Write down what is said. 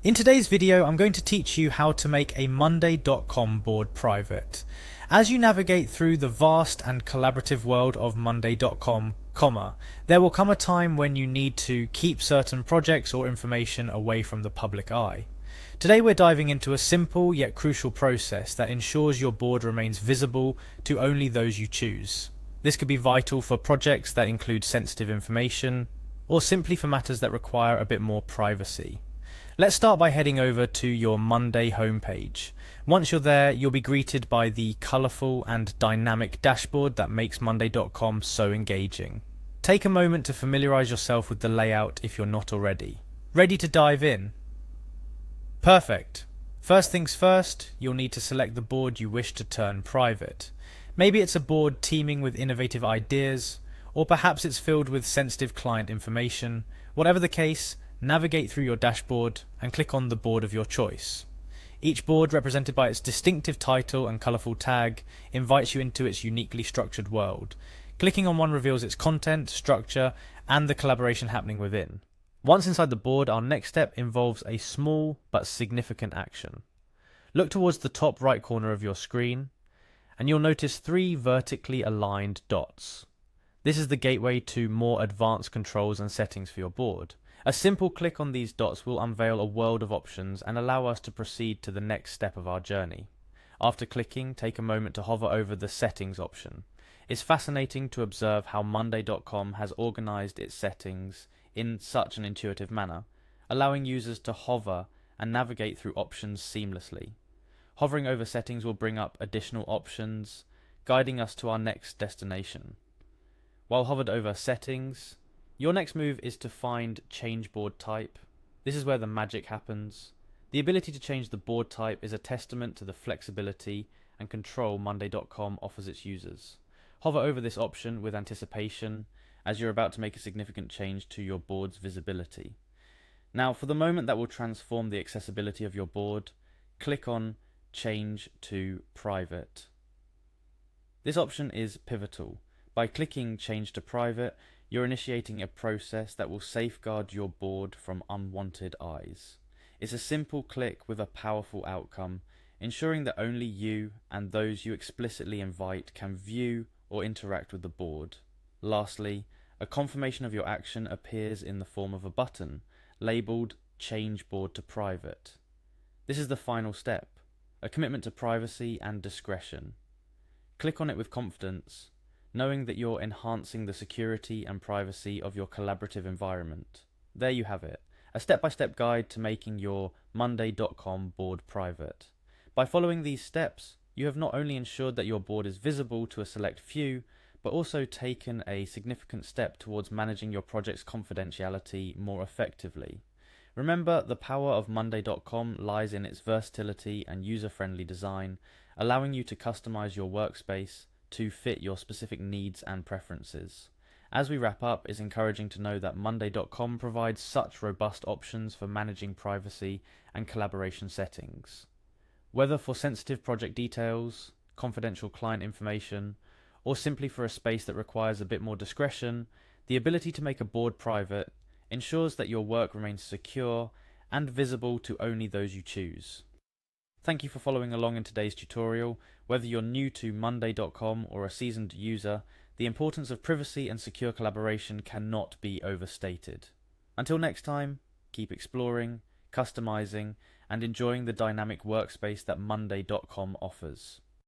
In today's video, I'm going to teach you how to make a Monday.com board private. As you navigate through the vast and collaborative world of Monday.com, there will come a time when you need to keep certain projects or information away from the public eye. Today we're diving into a simple yet crucial process that ensures your board remains visible to only those you choose. This could be vital for projects that include sensitive information, or simply for matters that require a bit more privacy. Let's start by heading over to your Monday homepage. Once you're there, you'll be greeted by the colourful and dynamic dashboard that makes Monday.com so engaging. Take a moment to familiarise yourself with the layout if you're not already. Ready to dive in? Perfect. First things first, you'll need to select the board you wish to turn private. Maybe it's a board teeming with innovative ideas, or perhaps it's filled with sensitive client information. Whatever the case, navigate through your dashboard and click on the board of your choice. Each board, represented by its distinctive title and colourful tag, invites you into its uniquely structured world. Clicking on one reveals its content, structure, and the collaboration happening within. Once inside the board, our next step involves a small but significant action. Look towards the top right corner of your screen, and you'll notice 3 vertically aligned dots. This is the gateway to more advanced controls and settings for your board. A simple click on these dots will unveil a world of options and allow us to proceed to the next step of our journey. After clicking, take a moment to hover over the Settings option. It's fascinating to observe how Monday.com has organized its settings in such an intuitive manner, allowing users to hover and navigate through options seamlessly. Hovering over settings will bring up additional options, guiding us to our next destination. While hovered over settings, your next move is to find Change Board Type. This is where the magic happens. The ability to change the board type is a testament to the flexibility and control Monday.com offers its users. Hover over this option with anticipation as you're about to make a significant change to your board's visibility. Now, for the moment that will transform the accessibility of your board, click on Change to Private. This option is pivotal. By clicking Change to Private, you're initiating a process that will safeguard your board from unwanted eyes. It's a simple click with a powerful outcome, ensuring that only you and those you explicitly invite can view or interact with the board. Lastly, a confirmation of your action appears in the form of a button, labelled Change Board to Private. This is the final step, a commitment to privacy and discretion. Click on it with confidence, knowing that you're enhancing the security and privacy of your collaborative environment. There you have it, a step-by-step guide to making your Monday.com board private. By following these steps, you have not only ensured that your board is visible to a select few, but also taken a significant step towards managing your project's confidentiality more effectively. Remember, the power of Monday.com lies in its versatility and user-friendly design, allowing you to customize your workspace to fit your specific needs and preferences. As we wrap up, it's encouraging to know that Monday.com provides such robust options for managing privacy and collaboration settings. Whether for sensitive project details, confidential client information, or simply for a space that requires a bit more discretion, the ability to make a board private ensures that your work remains secure and visible to only those you choose. Thank you for following along in today's tutorial. Whether you're new to Monday.com or a seasoned user, the importance of privacy and secure collaboration cannot be overstated. Until next time, keep exploring, customizing, and enjoying the dynamic workspace that Monday.com offers.